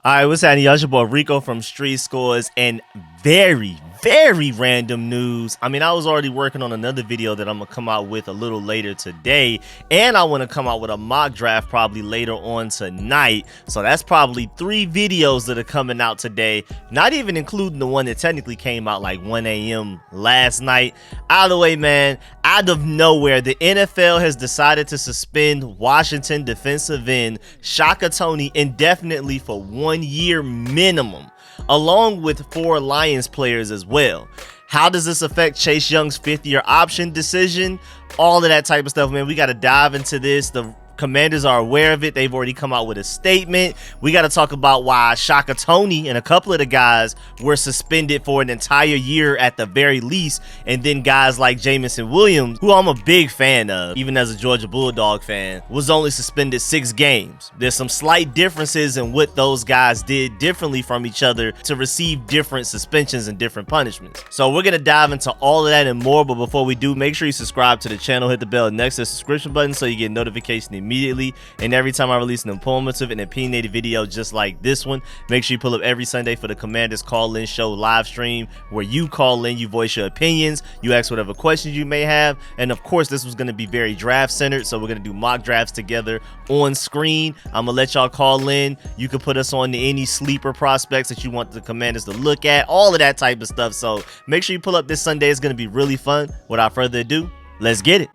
All right, what's happening, y'all? It's your boy Rico from Street Scores, and very random news. I mean, I was already working on another video that I'm gonna come out with a little later today, and I want to come out with a mock draft probably later on tonight. So that's probably 3 videos that are coming out today, not even including the one that technically came out like 1 a.m. last night. Either way, man, out of nowhere, the NFL has decided to suspend Washington defensive end Shaka Toney indefinitely for 1 year minimum, along with 4 Lions players as well. How does this affect Chase Young's 5th-year option decision? All of that type of stuff, man. We got to dive into this. The Commanders are aware of it. They've already come out with a statement. We got to talk about why Shaka Toney and a couple of the guys were suspended for an entire year at the very least, and then guys like Jameson Williams, who I'm a big fan of, even as a Georgia Bulldog fan, was only suspended 6 games. There's some slight differences in what those guys did differently from each other to receive different suspensions and different punishments. So we're going to dive into all of that and more, but before we do, make sure you subscribe to the channel, hit the bell next to the subscription button so you get notification immediately, and every time I release an informative and opinionated video just like this one. Make sure you pull up every Sunday for the Commanders Call-In Show live stream, where you call in, you voice your opinions, you ask whatever questions you may have, and of course this was going to be very draft centered, so we're going to do mock drafts together on screen. I'm gonna let y'all call in. You can put us on to any sleeper prospects that you want the Commanders to look at, all of that type of stuff. So make sure you pull up this Sunday. It's going to be really fun. Without further ado, let's get it.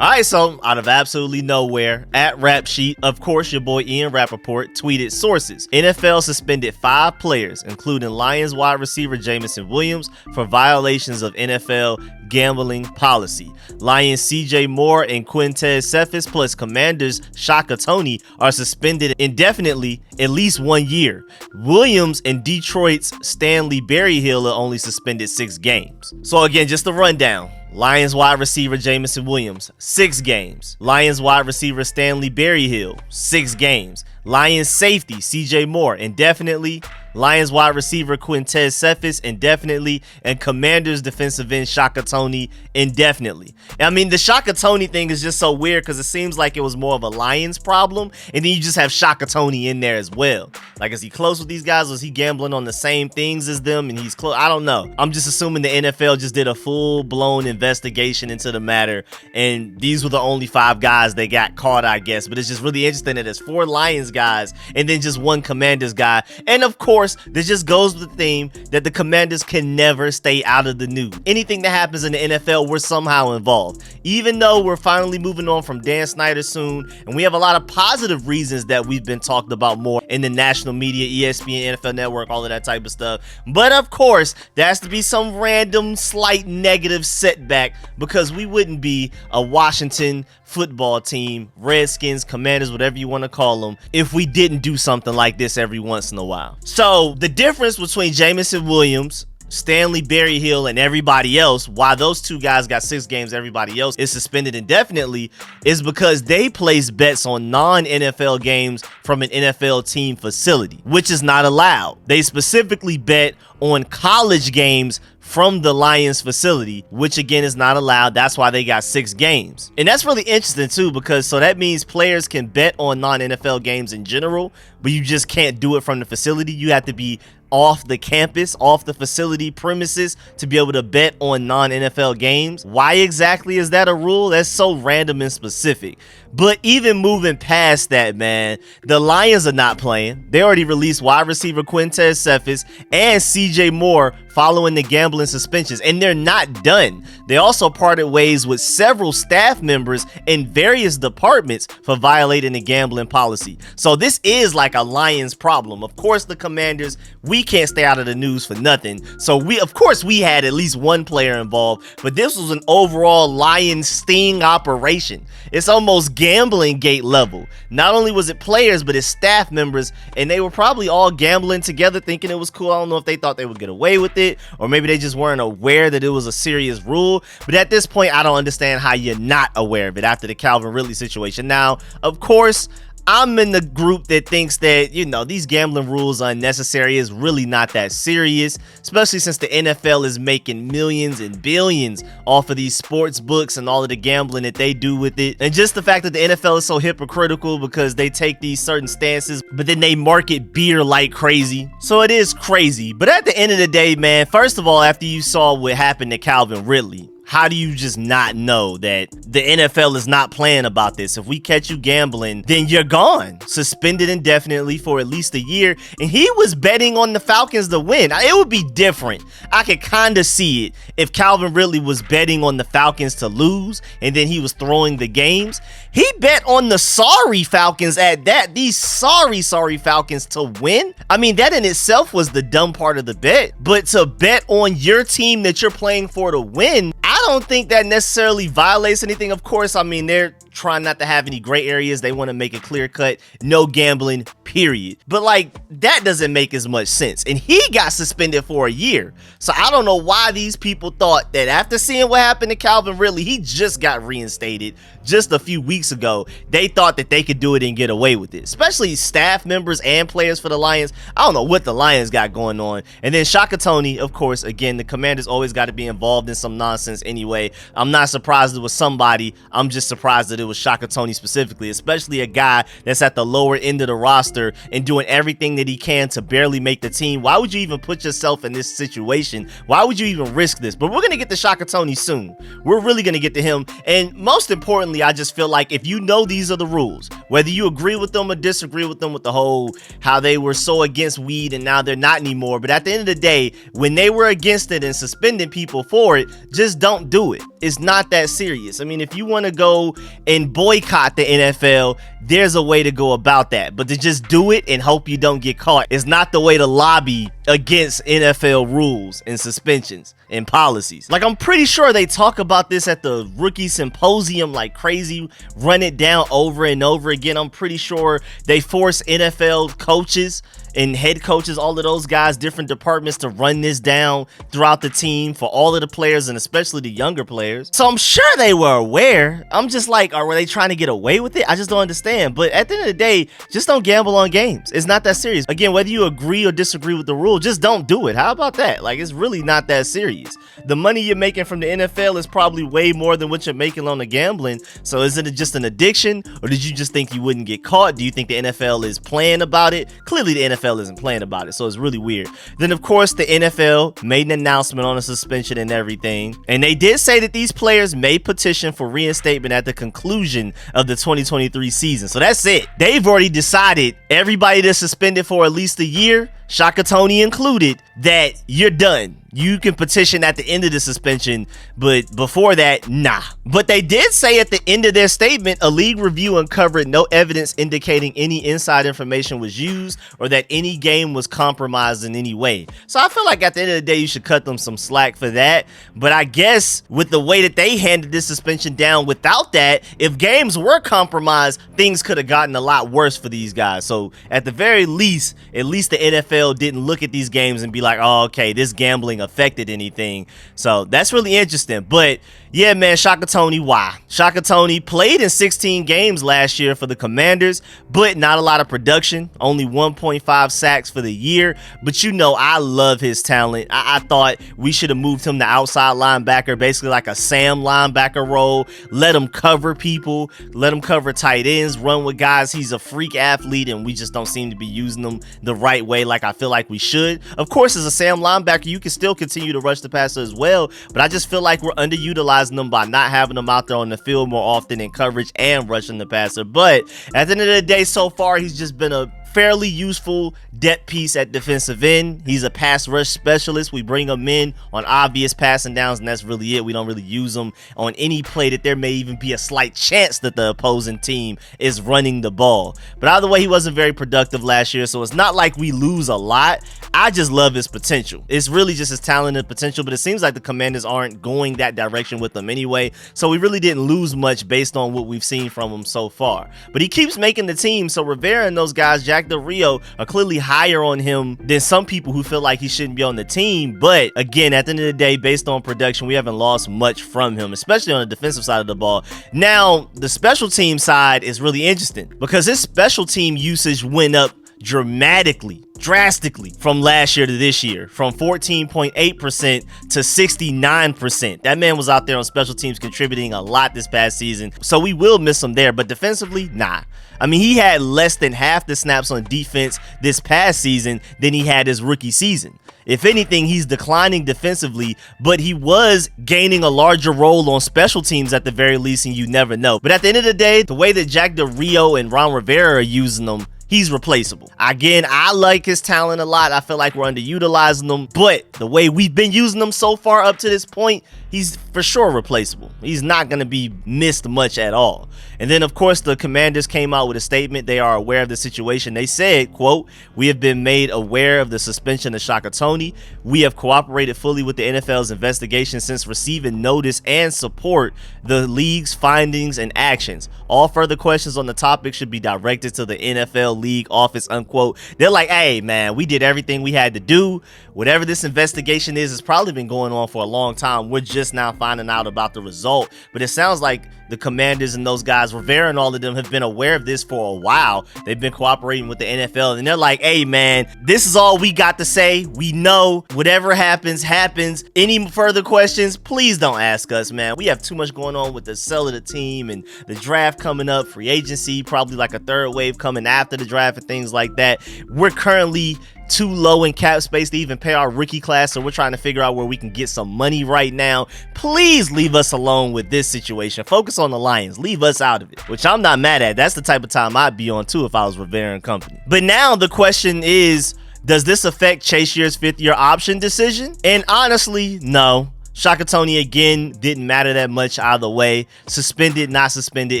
Alright, so out of absolutely nowhere, at Rap Sheet, of course your boy Ian Rappaport tweeted sources. NFL suspended 5 players, including Lions wide receiver Jameson Williams, for violations of NFL gambling policy. Lions CJ Moore and Quintez Cephas plus Commanders Shaka Toney are suspended indefinitely, at least 1 year. Williams and Detroit's Stanley Berryhill are only suspended 6 games. So again, just a rundown. Lions wide receiver Jameson Williams, 6 games. Lions wide receiver Stanley Berryhill, 6 games. Lions safety CJ Moore, indefinitely. Lions wide receiver Quintez Cephas, indefinitely. And Commanders defensive end Shaka Toney, indefinitely. I mean, the Shaka Toney thing is just so weird because it seems like it was more of a Lions problem, and then you just have Shaka Toney in there as well. Like, is he close with these guys? Was he gambling on the same things as them and he's close? I don't know. I'm just assuming the NFL just did a full-blown investigation into the matter, and these were the only 5 guys they got caught, I guess. But it's just really interesting that there's 4 Lions guys and then just 1 Commanders guy. And of course, this just goes with the theme that the Commanders can never stay out of the news. Anything that happens in the NFL, we're somehow involved. Even though we're finally moving on from Dan Snyder soon, and we have a lot of positive reasons that we've been talked about more in the national media, ESPN, NFL Network, all of that type of stuff. But of course, there has to be some random slight negative setback, because we wouldn't be a Washington football team, Redskins, Commanders, whatever you want to call them, if we didn't do something like this every once in a while. So the difference between Jameson Williams, Stanley Berryhill, and everybody else, why those 2 guys got 6 games, everybody else is suspended indefinitely, is because they placed bets on non-NFL games from an NFL team facility, which is not allowed. They specifically bet on college games from the Lions facility, which again is not allowed. That's why they got 6 games. And that's really interesting too, because so that means players can bet on non-NFL games in general, but you just can't do it from the facility. You have to be off the campus, off the facility premises to be able to bet on non-NFL games. Why exactly is that a rule? That's so random and specific. But even moving past that, man, the Lions are not playing. They already released wide receiver Quintez Cephas and CJ Moore following the gambling suspensions, and they're not done. They also parted ways with several staff members in various departments for violating the gambling policy. So this is like a Lions problem. Of course, the Commanders, we can't stay out of the news for nothing. So of course we had at least 1 player involved, but this was an overall Lions sting operation. It's almost gambling gate level. Not only was it players, but it's staff members, and they were probably all gambling together thinking it was cool. I don't know if they thought they would get away with it, or maybe they just weren't aware that it was a serious rule. But at this point, I don't understand how you're not aware of it after the Calvin Ridley situation. Now, of course, I'm in the group that thinks that, you know, these gambling rules are unnecessary. It's really not that serious, especially since the NFL is making millions and billions off of these sports books and all of the gambling that they do with it. And just the fact that the NFL is so hypocritical because they take these certain stances, but then they market beer like crazy. So it is crazy. But at the end of the day, man, first of all, after you saw what happened to Calvin Ridley, how do you just not know that the NFL is not playing about this? If we catch you gambling, then you're gone. Suspended indefinitely for at least a year. And he was betting on the Falcons to win. It would be different. I could kind of see it if Calvin Ridley was betting on the Falcons to lose and then he was throwing the games. He bet on the sorry Falcons at that. These sorry Falcons to win. I mean, that in itself was the dumb part of the bet. But to bet on your team that you're playing for to win, I don't think that necessarily violates anything. Of course, I mean, they're trying not to have any gray areas. They want to make it clear cut, no gambling, period. But like, that doesn't make as much sense. And he got suspended for a year. So I don't know why these people thought that after seeing what happened to Calvin Ridley, he just got reinstated just a few weeks ago. They thought that they could do it and get away with it, especially staff members and players for the Lions. I don't know what the Lions got going on. And then Shaka Toney, of course, again, the Commanders always got to be involved in some nonsense anyway. I'm not surprised it was somebody. I'm just surprised that it was Shaka Toney specifically, especially a guy that's at the lower end of the roster and doing everything that he can to barely make the team. Why would you even put yourself in this situation? Why would you even risk this? But we're going to get to Shaka Toney soon. We're really going to get to him. And most importantly, I just feel like if you know these are the rules, whether you agree with them or disagree with them with the whole how they were so against weed and now they're not anymore, but at the end of the day, when they were against it and suspending people for it, just don't do it. It's not that serious. I mean, if you want to go and boycott the NFL, there's a way to go about that. But to just do it and hope you don't get caught is not the way to lobby against NFL rules and suspensions and policies. Like, I'm pretty sure they talk about this at the rookie symposium like crazy, run it down over and over again. I'm pretty sure they force NFL coaches and head coaches, all of those guys, different departments, to run this down throughout the team for all of the players and especially the younger players. So I'm sure they were aware. I'm just like, were they trying to get away with it? I just don't understand. But at the end of the day, just don't gamble on games. It's not that serious. Again, whether you agree or disagree with the rule, just don't do it. How about that? Like, it's really not that serious. The money you're making from the NFL is probably way more than what you're making on the gambling. So is it just an addiction, or did you just think you wouldn't get caught? Do you think the NFL is playing about it? Clearly the NFL isn't playing about it, so it's really weird. Then of course the NFL made an announcement on a suspension and everything, and they did say that these players may petition for reinstatement at the conclusion of the 2023 season. So that's it. They've already decided, everybody that's suspended for at least a year, Shaka Toney included, that you're done. You can petition at the end of the suspension, but before that, nah. But they did say at the end of their statement, a league review uncovered no evidence indicating any inside information was used or that any game was compromised in any way. So I feel like at the end of the day, you should cut them some slack for that. But I guess with the way that they handed this suspension down without that, if games were compromised, things could have gotten a lot worse for these guys. So at the very least, at least the NFL didn't look at these games and be like, oh, okay, this gambling affected anything. So that's really interesting. But yeah, man, Shaka Toney, why? Shaka Toney played in 16 games last year for the Commanders, but not a lot of production, only 1.5 sacks for the year. But you know, I love his talent. I thought we should have moved him to outside linebacker, basically like a Sam linebacker role. Let him cover people, let him cover tight ends, run with guys. He's a freak athlete, and we just don't seem to be using him the right way like I feel like we should. Of course, as a Sam linebacker, you can still continue to rush the passer as well, but I just feel like we're underutilizing them by not having them out there on the field more often in coverage and rushing the passer. But at the end of the day, so far, he's just been a fairly useful depth piece at defensive end. He's a pass rush specialist. We bring him in on obvious passing downs, and that's really it. We don't really use him on any play that there may even be a slight chance that the opposing team is running the ball. But either way, he wasn't very productive last year, so it's not like we lose a lot. I just love his potential. It's really just his talent and potential, but it seems like the Commanders aren't going that direction with him anyway, so we really didn't lose much based on what we've seen from him so far. But he keeps making the team, so Rivera and those guys, Jack Jack Del Rio are clearly higher on him than some people who feel like he shouldn't be on the team. But again, at the end of the day, based on production, we haven't lost much from him, especially on the defensive side of the ball. Now, the special team side is really interesting because his special team usage went up drastically from last year to this year, from 14.8% to 69%. That man was out there on special teams contributing a lot this past season, so we will miss him there. But defensively, nah. I mean, he had less than half the snaps on defense this past season than he had his rookie season. If anything, he's declining defensively, but he was gaining a larger role on special teams at the very least, and you never know. But at the end of the day, the way that Jack Del Rio and Ron Rivera are using them, he's replaceable. Again, I like his talent a lot. I feel like we're underutilizing him, but the way we've been using him so far up to this point, he's for sure replaceable. He's not going to be missed much at all. And then, of course, the Commanders came out with a statement. They are aware of the situation. They said, quote, "We have been made aware of the suspension of Shaka Toney. We have cooperated fully with the NFL's investigation since receiving notice and support the league's findings and actions. All further questions on the topic should be directed to the NFL league office," unquote. They're like, hey, man, we did everything we had to do. Whatever this investigation is, it's probably been going on for a long time. We're just now finding out about the result. But it sounds like the Commanders and those guys, Rivera and all of them, have been aware of this for a while. They've been cooperating with the NFL, and they're like, hey, man, this is all we got to say. We know whatever happens, happens. Any further questions, please don't ask us, man. We have too much going on with the sell of the team and the draft coming up, free agency, probably like a third wave coming after the draft and things like that. We're currently too low in cap space to even pay our rookie class, so we're trying to figure out where we can get some money right now. Please leave us alone with this situation. Focus on the Lions. Leave us out of it, which I'm not mad at. That's the type of time I'd be on too if I was Rivera and company. But now the question is, does this affect Chase Year's fifth-year option decision? And honestly, no. Shaka Toney, again, didn't matter that much either way. Suspended, not suspended,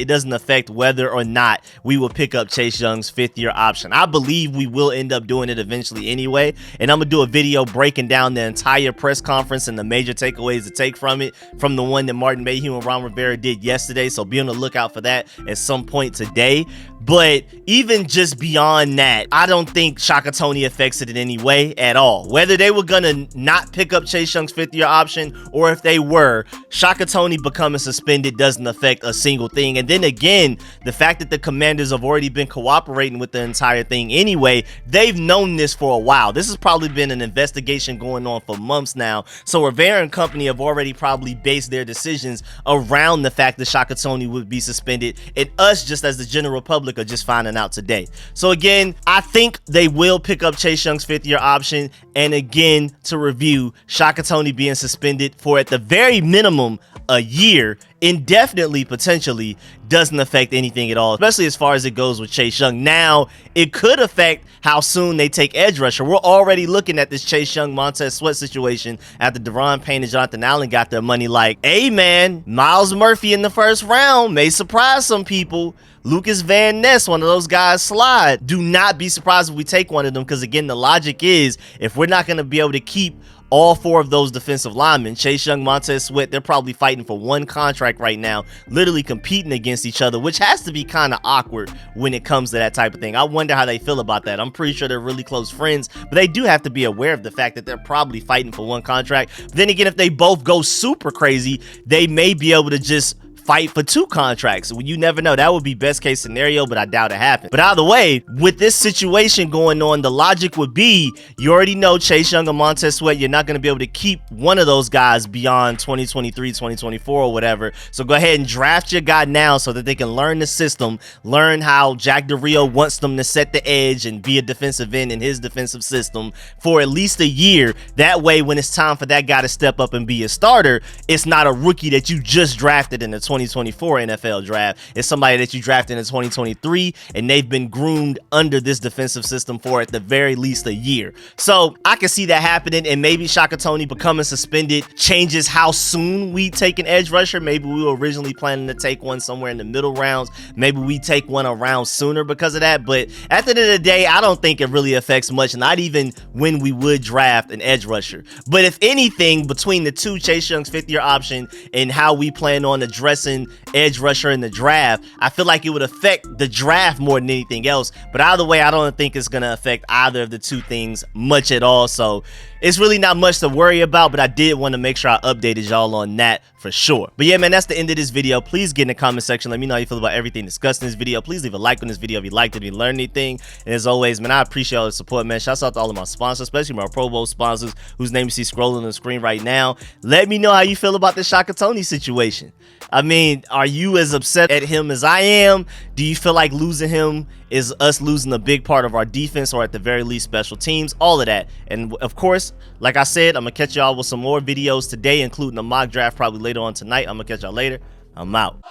it doesn't affect whether or not we will pick up Chase Young's fifth-year option. I believe we will end up doing it eventually anyway, and I'm going to do a video breaking down the entire press conference and the major takeaways to take from it, from the one that Martin Mayhew and Ron Rivera did yesterday, so be on the lookout for that at some point today. But even just beyond that, I don't think Shaka Toney affects it in any way at all. Whether they were gonna not pick up Chase Young's fifth-year option, or if they were, Shaka Toney becoming suspended doesn't affect a single thing. And then again, the fact that the Commanders have already been cooperating with the entire thing anyway, they've known this for a while. This has probably been an investigation going on for months now. So Rivera and company have already probably based their decisions around the fact that Shaka Toney would be suspended, and us just as the general public are just finding out today. So again, I think they will pick up Chase Young's fifth-year option. And again, to review, Shaka Toney being suspended for at the very minimum a year, indefinitely potentially, doesn't affect anything at all, especially as far as it goes with Chase Young. Now, it could affect how soon they take edge rusher. We're already looking at this Chase Young, Montez Sweat situation after Deron Payne and Jonathan Allen got their money. Like, hey man, Miles Murphy in the first round may surprise some people. Lucas Van Ness, one of those guys, slide. Do not be surprised if we take one of them, because again, the logic is, if we're not going to be able to keep all four of those defensive linemen, Chase Young, Montez Sweat, they're probably fighting for one contract right now, literally competing against each other, which has to be kind of awkward when it comes to that type of thing. I wonder how they feel about that. I'm pretty sure they're really close friends, but they do have to be aware of the fact that they're probably fighting for one contract. But then again, if they both go super crazy, they may be able to just fight for two contracts. You never know. That would be best case scenario, but I doubt it happens. But either way, with this situation going on, the logic would be, you already know Chase Young and Montez Sweat, you're not going to be able to keep one of those guys beyond 2023, 2024 or whatever. So go ahead and draft your guy now so that they can learn the system, learn how Jack Del Rio wants them to set the edge and be a defensive end in his defensive system for at least a year. That way, when it's time for that guy to step up and be a starter, it's not a rookie that you just drafted in the 2024 NFL draft. It's somebody that you drafted in 2023, and they've been groomed under this defensive system for at the very least a year. So I can see that happening, and maybe Shaka Toney becoming suspended changes how soon we take an edge rusher. Maybe we were originally planning to take one somewhere in the middle rounds. Maybe we take one around sooner because of that. But at the end of the day, I don't think it really affects much, not even when we would draft an edge rusher. But if anything, between the two, Chase Young's fifth-year option and how we plan on addressing passing edge rusher in the draft, I feel like it would affect the draft more than anything else. But either way, I don't think it's going to affect either of the two things much at all. So it's really not much to worry about, but I did want to make sure I updated y'all on that for sure. But yeah, man, that's the end of this video. Please get in the comment section. Let me know how you feel about everything discussed in this video. Please leave a like on this video if you liked it, if you learned anything. And as always, man, I appreciate all the support, man. Shouts out to all of my sponsors, especially my Pro Bowl sponsors, whose name you see scrolling on the screen right now. Let me know how you feel about the Shaka Toney situation. I mean, are you as upset at him as I am? Do you feel like losing him is us losing a big part of our defense, or at the very least special teams? All of that. And of course, like I said, I'm gonna catch y'all with some more videos today, including a mock draft probably later on tonight. I'm gonna catch y'all later. I'm out.